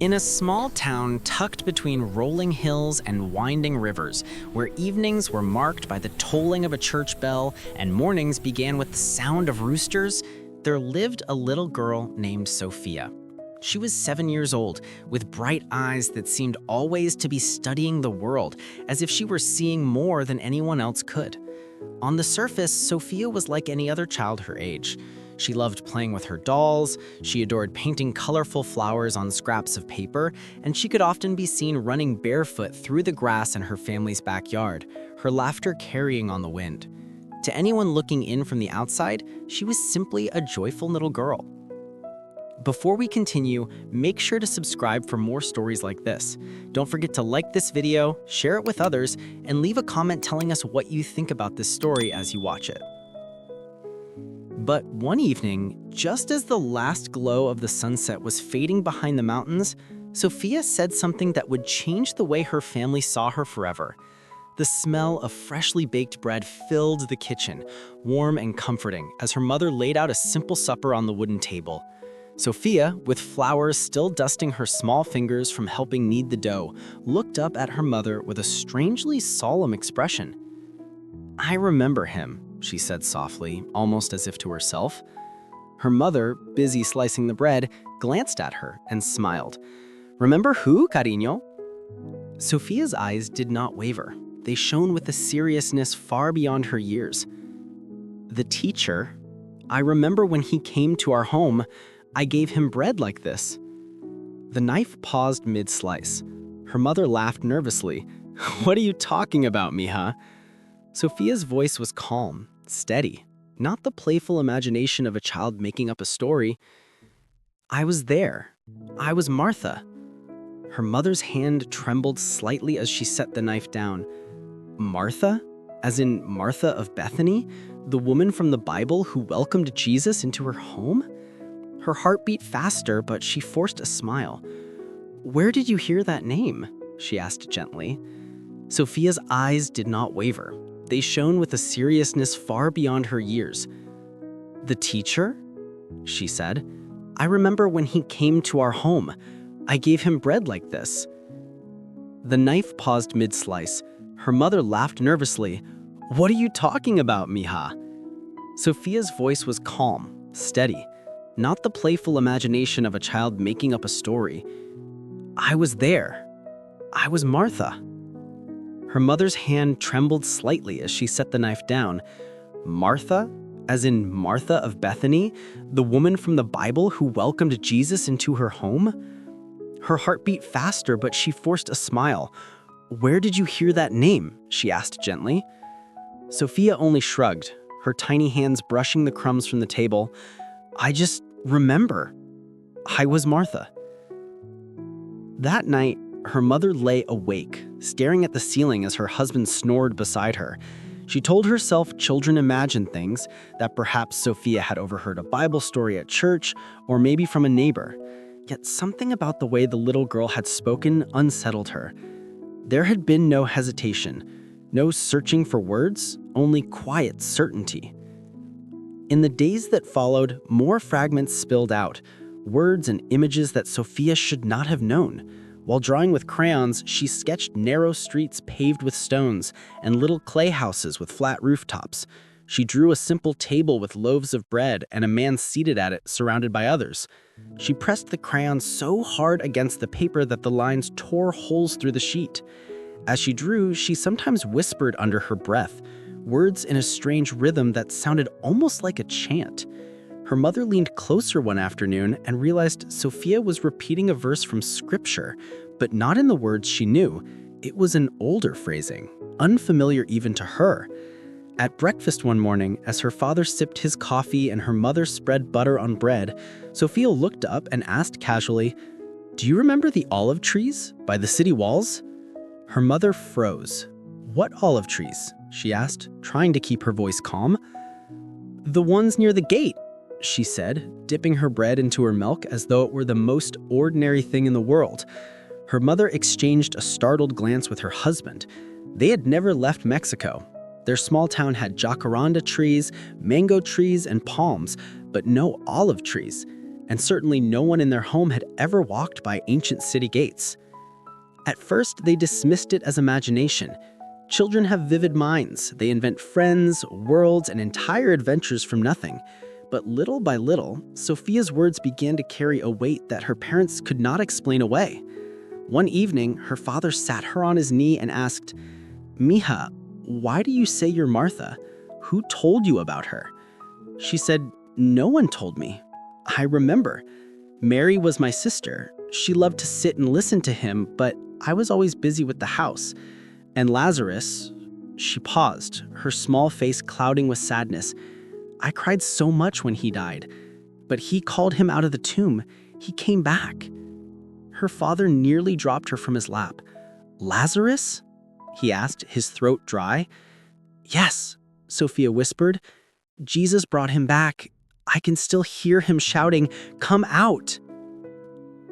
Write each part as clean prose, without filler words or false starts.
In a small town tucked between rolling hills and winding rivers, where evenings were marked by the tolling of a church bell and mornings began with the sound of roosters, there lived a little girl named Sophia. She was 7 years old, with bright eyes that seemed always to be studying the world, as if she were seeing more than anyone else could. On the surface, Sophia was like any other child her age. She loved playing with her dolls, she adored painting colorful flowers on scraps of paper, and she could often be seen running barefoot through the grass in her family's backyard, her laughter carrying on the wind. To anyone looking in from the outside, she was simply a joyful little girl. Before we continue, make sure to subscribe for more stories like this. Don't forget to like this video, share it with others, and leave a comment telling us what you think about this story as you watch it. But one evening, just as the last glow of the sunset was fading behind the mountains, Sophia said something that would change the way her family saw her forever. The smell of freshly baked bread filled the kitchen, warm and comforting, as her mother laid out a simple supper on the wooden table. Sophia, with flowers still dusting her small fingers from helping knead the dough, looked up at her mother with a strangely solemn expression. "I remember him," she said softly, almost as if to herself. Her mother, busy slicing the bread, glanced at her and smiled. "Remember who, cariño?" Sophia's eyes did not waver. They shone with a seriousness far beyond her years. "The teacher. I remember when he came to our home, I gave him bread like this." The knife paused mid-slice. Her mother laughed nervously. "What are you talking about, mija?" Sophia's voice was calm, steady, not the playful imagination of a child making up a story. "I was there. I was Martha." Her mother's hand trembled slightly as she set the knife down. "Martha? As in Martha of Bethany, the woman from the Bible who welcomed Jesus into her home?" Her heart beat faster, but she forced a smile. "Where did you hear that name?" she asked gently. Sophia's eyes did not waver. They shone with a seriousness far beyond her years. "The teacher?" she said. "I remember when he came to our home. I gave him bread like this." The knife paused mid-slice. Her mother laughed nervously. "What are you talking about, mija?" Sophia's voice was calm, steady, not the playful imagination of a child making up a story. "I was there. I was Martha." Her mother's hand trembled slightly as she set the knife down. "Martha? As in Martha of Bethany, the woman from the Bible who welcomed Jesus into her home?" Her heart beat faster, but she forced a smile. "Where did you hear that name?" she asked gently. Sophia only shrugged, her tiny hands brushing the crumbs from the table. "I just remember. I was Martha." That night, her mother lay awake, staring at the ceiling as her husband snored beside her. She told herself children imagine things, that perhaps Sophia had overheard a Bible story at church, or maybe from a neighbor. Yet something about the way the little girl had spoken unsettled her. There had been no hesitation, no searching for words, only quiet certainty. In the days that followed, more fragments spilled out, words and images that Sophia should not have known. While drawing with crayons, she sketched narrow streets paved with stones and little clay houses with flat rooftops. She drew a simple table with loaves of bread and a man seated at it, surrounded by others. She pressed the crayon so hard against the paper that the lines tore holes through the sheet. As she drew, she sometimes whispered under her breath, words in a strange rhythm that sounded almost like a chant. Her mother leaned closer one afternoon and realized Sophia was repeating a verse from scripture, but not in the words she knew. It was an older phrasing, unfamiliar even to her. At breakfast one morning, as her father sipped his coffee and her mother spread butter on bread, Sophia looked up and asked casually, "Do you remember the olive trees by the city walls?" Her mother froze. "What olive trees?" she asked, trying to keep her voice calm. "The ones near the gate," she said, dipping her bread into her milk as though it were the most ordinary thing in the world. Her mother exchanged a startled glance with her husband. They had never left Mexico. Their small town had jacaranda trees, mango trees, and palms, but no olive trees. and certainly no one in their home had ever walked by ancient city gates. At first, they dismissed it as imagination. Children have vivid minds. They invent friends, worlds, and entire adventures from nothing. But little by little, Sophia's words began to carry a weight that her parents could not explain away. One evening, her father sat her on his knee and asked, "Mija, why do you say you're Martha? Who told you about her?" She said, "No one told me. I remember. Mary was my sister. She loved to sit and listen to him, but I was always busy with the house. And Lazarus," she paused, her small face clouding with sadness. "I cried so much when he died, but he called him out of the tomb. He came back." Her father nearly dropped her from his lap. "Lazarus?" he asked, his throat dry. "Yes," Sophia whispered. "Jesus brought him back. I can still hear him shouting, 'Come out!'"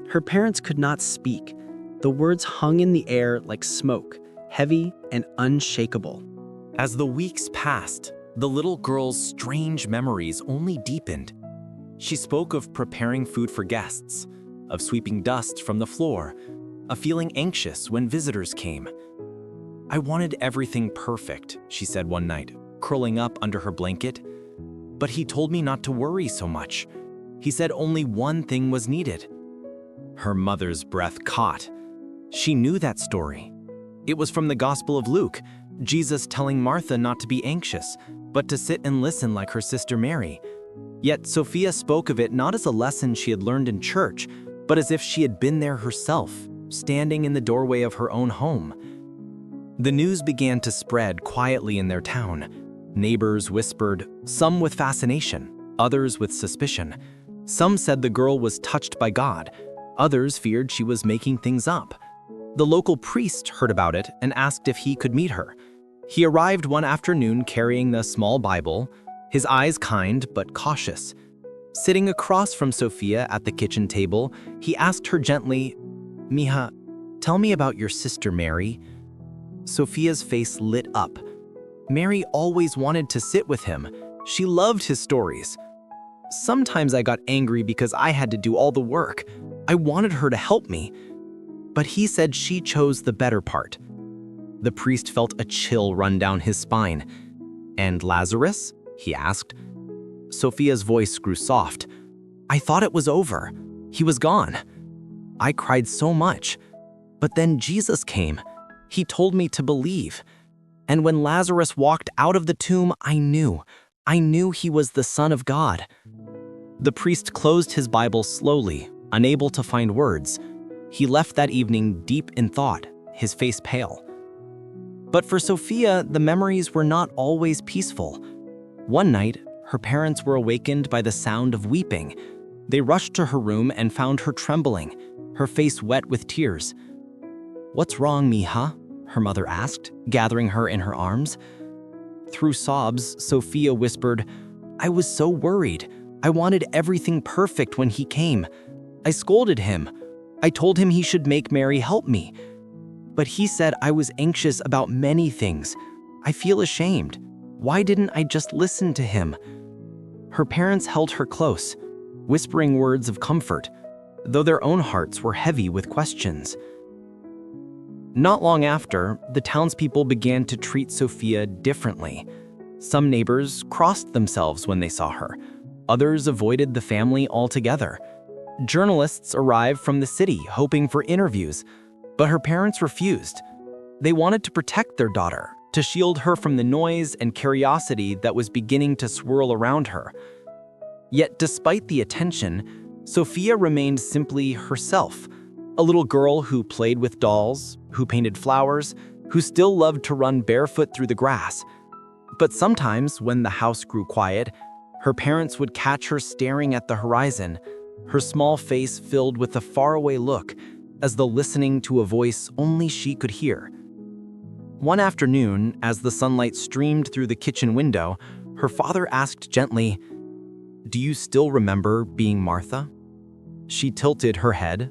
Her parents could not speak. The words hung in the air like smoke, heavy and unshakable. As the weeks passed, the little girl's strange memories only deepened. She spoke of preparing food for guests, of sweeping dust from the floor, of feeling anxious when visitors came. "I wanted everything perfect," she said one night, curling up under her blanket. "But he told me not to worry so much. He said only one thing was needed." Her mother's breath caught. She knew that story. It was from the Gospel of Luke, Jesus telling Martha not to be anxious, but to sit and listen like her sister Mary. Yet Sophia spoke of it not as a lesson she had learned in church, but as if she had been there herself, standing in the doorway of her own home. The news began to spread quietly in their town. Neighbors whispered, some with fascination, others with suspicion. Some said the girl was touched by God. Others feared she was making things up. The local priest heard about it and asked if he could meet her. He arrived one afternoon carrying the small Bible, his eyes kind but cautious. Sitting across from Sophia at the kitchen table, he asked her gently, "Mija, tell me about your sister Mary." Sophia's face lit up. Mary always wanted to sit with him. She loved his stories. "Sometimes I got angry because I had to do all the work. I wanted her to help me." But he said she chose the better part. The priest felt a chill run down his spine. "And Lazarus?" he asked. Sophia's voice grew soft. "I thought it was over. He was gone. I cried so much. But then Jesus came. He told me to believe. And when Lazarus walked out of the tomb, I knew he was the Son of God." The priest closed his Bible slowly, unable to find words. He left that evening deep in thought, his face pale. But for Sophia, the memories were not always peaceful. One night, her parents were awakened by the sound of weeping. They rushed to her room and found her trembling, her face wet with tears. "What's wrong, Mija?" her mother asked, gathering her in her arms. Through sobs, Sophia whispered, "I was so worried. I wanted everything perfect when he came. I scolded him. I told him he should make Mary help me. But he said I was anxious about many things. I feel ashamed. Why didn't I just listen to him?" Her parents held her close, whispering words of comfort, though their own hearts were heavy with questions. Not long after, the townspeople began to treat Sophia differently. Some neighbors crossed themselves when they saw her. Others avoided the family altogether. Journalists arrived from the city hoping for interviews, but her parents refused. They wanted to protect their daughter, to shield her from the noise and curiosity that was beginning to swirl around her. Yet despite the attention, Sophia remained simply herself, a little girl who played with dolls, who painted flowers, who still loved to run barefoot through the grass. But sometimes, when the house grew quiet, her parents would catch her staring at the horizon, her small face filled with a faraway look, as though listening to a voice only she could hear. One afternoon, as the sunlight streamed through the kitchen window, her father asked gently, "Do you still remember being Martha?" She tilted her head,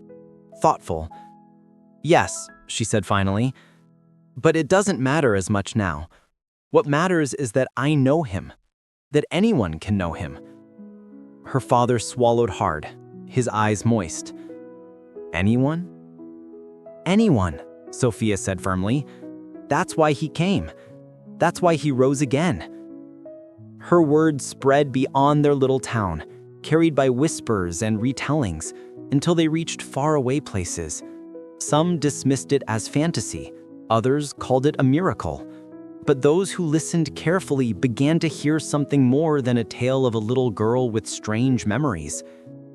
thoughtful. "Yes," she said finally, "but it doesn't matter as much now. What matters is that I know him, that anyone can know him." Her father swallowed hard. his eyes moist. "Anyone?" "Anyone," Sophia said firmly. "That's why he came. That's why he rose again." Her words spread beyond their little town, carried by whispers and retellings, until they reached faraway places. Some dismissed it as fantasy, others called it a miracle. But those who listened carefully began to hear something more than a tale of a little girl with strange memories.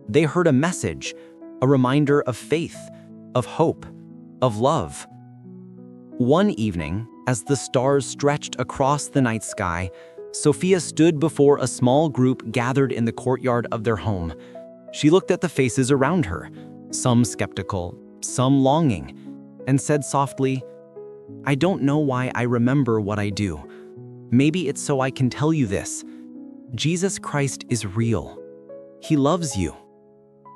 They heard a message, a reminder of faith, of hope, of love. One evening, as the stars stretched across the night sky, Sophia stood before a small group gathered in the courtyard of their home. She looked at the faces around her, some skeptical, some longing, and said softly, "I don't know why I remember what I do. Maybe it's so I can tell you this. Jesus Christ is real. He loves you.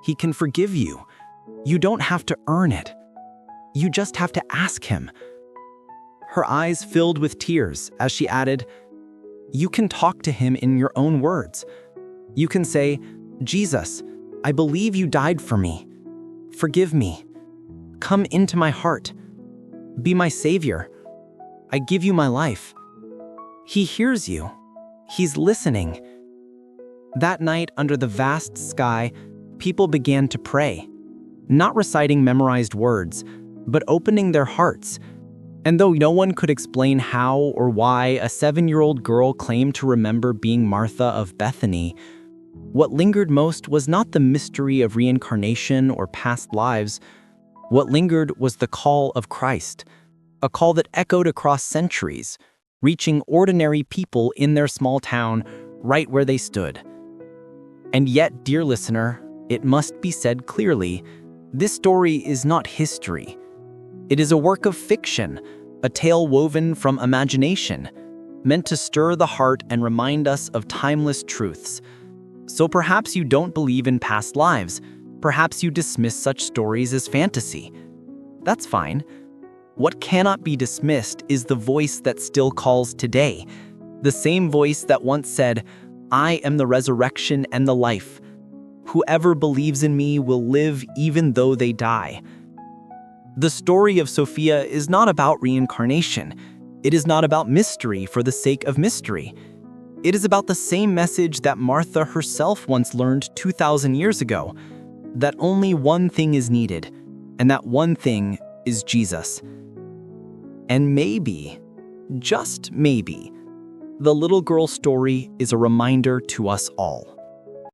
He can forgive you. You don't have to earn it. You just have to ask him." Her eyes filled with tears as she added, "You can talk to him in your own words. You can say, 'Jesus, I believe you died for me. Forgive me. Come into my heart. Be my savior. I give you my life.' He hears you. He's listening." That night, under the vast sky, people began to pray, not reciting memorized words, but opening their hearts. And though no one could explain how or why a 7-year-old girl claimed to remember being Martha of Bethany, what lingered most was not the mystery of reincarnation or past lives. What lingered was the call of Christ, a call that echoed across centuries, reaching ordinary people in their small town right where they stood. And yet, dear listener, it must be said clearly, this story is not history. It is a work of fiction, a tale woven from imagination, meant to stir the heart and remind us of timeless truths. So perhaps you don't believe in past lives. Perhaps you dismiss such stories as fantasy. That's fine. What cannot be dismissed is the voice that still calls today. The same voice that once said, "I am the resurrection and the life. Whoever believes in me will live even though they die." The story of Sophia is not about reincarnation. It is not about mystery for the sake of mystery. It is about the same message that Martha herself once learned 2,000 years ago, that only one thing is needed, and that one thing is Jesus. And maybe, just maybe, the little girl story is a reminder to us all.